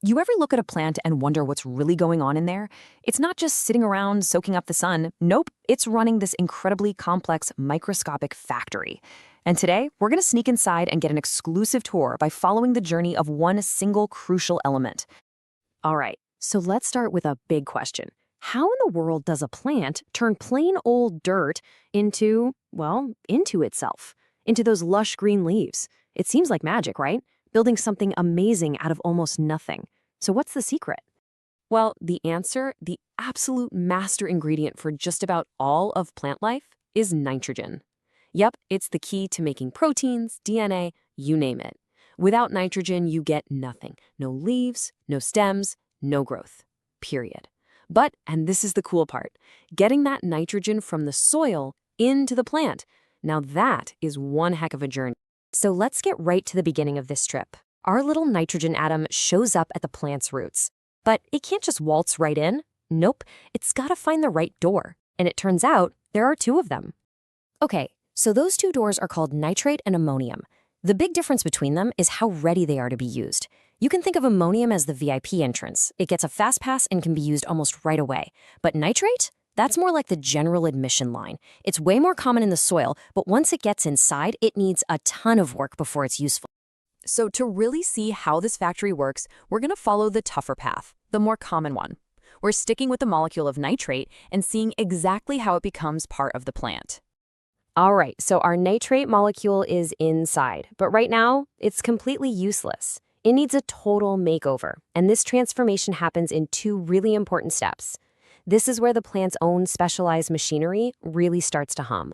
You ever look at a plant and wonder what's really going on in there? It's not just sitting around soaking up the sun. Nope, it's running this incredibly complex microscopic factory. And today, we're going to sneak inside and get an exclusive tour by following the journey of one single crucial element. All right, so let's start with a big question. How in the world does a plant turn plain old dirt into, well, into itself, into those lush green leaves? It seems like magic, right? Building something amazing out of almost nothing. So what's the secret? Well, the answer, the absolute master ingredient for just about all of plant life, is nitrogen. Yep, it's the key to making proteins, DNA, you name it. Without nitrogen, you get nothing. No leaves, no stems, no growth. Period. But, and this is the cool part, getting that nitrogen from the soil into the plant. Now that is one heck of a journey. So let's get right to the beginning of this trip. Our little nitrogen atom shows up at the plant's roots. But it can't just waltz right in. Nope, it's got to find the right door. And it turns out there are two of them. Okay, so those two doors are called nitrate and ammonium. The big difference between them is how ready they are to be used. You can think of ammonium as the VIP entrance. It gets a fast pass and can be used almost right away. But nitrate? That's more like the general admission line. It's way more common in the soil, but once it gets inside, it needs a ton of work before it's useful. So to really see how this factory works, we're going to follow the tougher path, the more common one. We're sticking with the molecule of nitrate and seeing exactly how it becomes part of the plant. All right, so our nitrate molecule is inside, but right now, it's completely useless. It needs a total makeover, and this transformation happens in two really important steps. This is where the plant's own specialized machinery really starts to hum.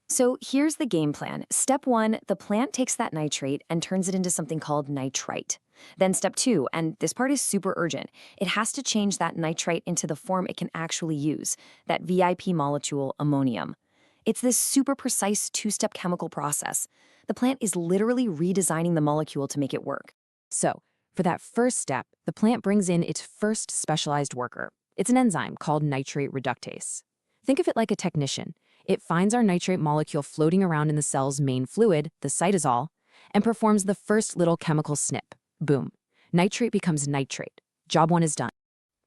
So here's the game plan. Step 1, the plant takes that nitrate and turns it into something called nitrite. Then step 2, and this part is super urgent, it has to change that nitrite into the form it can actually use, that VIP molecule, ammonium. It's this super precise two-step chemical process. The plant is literally redesigning the molecule to make it work. So, for that first step, the plant brings in its first specialized worker. It's an enzyme called nitrate reductase. Think of it like a technician. It finds our nitrate molecule floating around in the cell's main fluid, the cytosol, and performs the first little chemical snip. Boom. Nitrate becomes nitrate. Job 1 is done.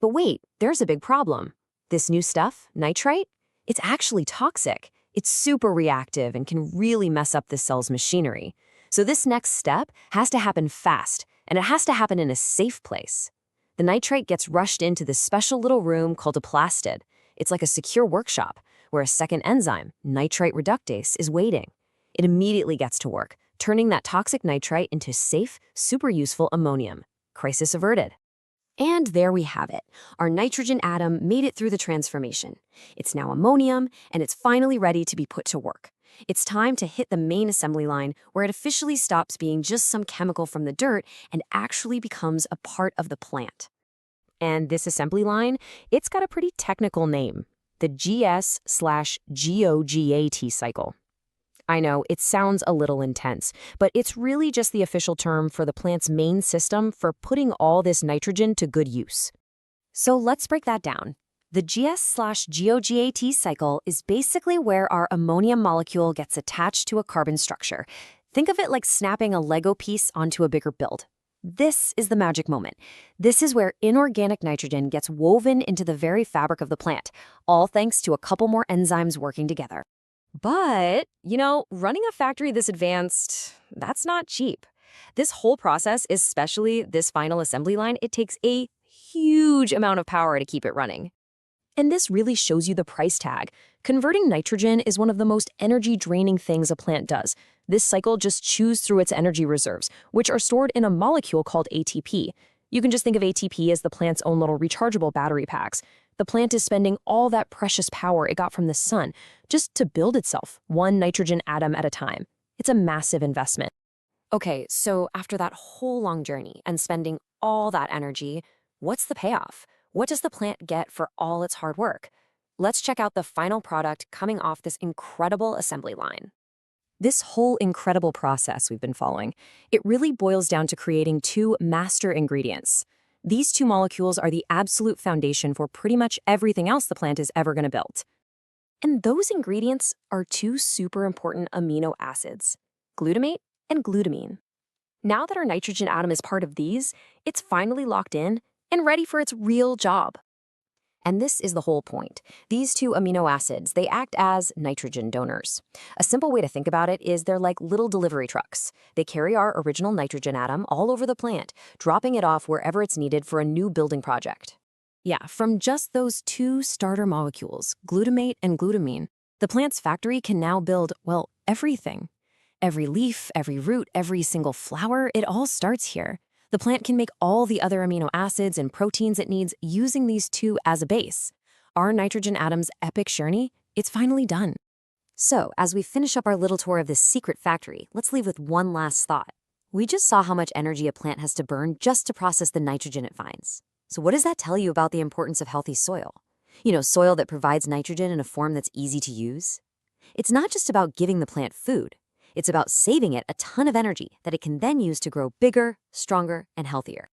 But wait, there's a big problem. This new stuff, nitrite, it's actually toxic. It's super reactive and can really mess up the cell's machinery. So this next step has to happen fast, and it has to happen in a safe place. The nitrate gets rushed into this special little room called a plastid. It's like a secure workshop where a second enzyme, nitrate reductase, is waiting. It immediately gets to work, turning that toxic nitrite into safe, super useful ammonium. Crisis averted. And there we have it. Our nitrogen atom made it through the transformation. It's now ammonium, and it's finally ready to be put to work. It's time to hit the main assembly line where it officially stops being just some chemical from the dirt and actually becomes a part of the plant. And this assembly line, it's got a pretty technical name, the GS/GOGAT cycle. I know, it sounds a little intense, but it's really just the official term for the plant's main system for putting all this nitrogen to good use. So let's break that down. The GS/GOGAT cycle is basically where our ammonium molecule gets attached to a carbon structure. Think of it like snapping a Lego piece onto a bigger build. This is the magic moment. This is where inorganic nitrogen gets woven into the very fabric of the plant, all thanks to a couple more enzymes working together. But, running a factory this advanced, that's not cheap. This whole process, especially this final assembly line, it takes a huge amount of power to keep it running. And this really shows you the price tag. Converting nitrogen is one of the most energy-draining things a plant does. This cycle just chews through its energy reserves, which are stored in a molecule called ATP. You can just think of ATP as the plant's own little rechargeable battery packs. The plant is spending all that precious power it got from the sun just to build itself, one nitrogen atom at a time. It's a massive investment. Okay, so after that whole long journey and spending all that energy, what's the payoff? What does the plant get for all its hard work? Let's check out the final product coming off this incredible assembly line. This whole incredible process we've been following, it really boils down to creating two master ingredients. These two molecules are the absolute foundation for pretty much everything else the plant is ever going to build. And those ingredients are two super important amino acids, glutamate and glutamine. Now that our nitrogen atom is part of these, it's finally locked in and ready for its real job. And this is the whole point. These two amino acids, they act as nitrogen donors. A simple way to think about it is they're like little delivery trucks. They carry our original nitrogen atom all over the plant, dropping it off wherever it's needed for a new building project. Yeah, from just those two starter molecules, glutamate and glutamine, the plant's factory can now build, well, everything. Every leaf, every root, every single flower, it all starts here. The plant can make all the other amino acids and proteins it needs using these two as a base. Our nitrogen atom's epic journey, it's finally done. So, as we finish up our little tour of this secret factory, let's leave with one last thought. We just saw how much energy a plant has to burn just to process the nitrogen it finds. So what does that tell you about the importance of healthy soil? Soil that provides nitrogen in a form that's easy to use? It's not just about giving the plant food. It's about saving it a ton of energy that it can then use to grow bigger, stronger, and healthier.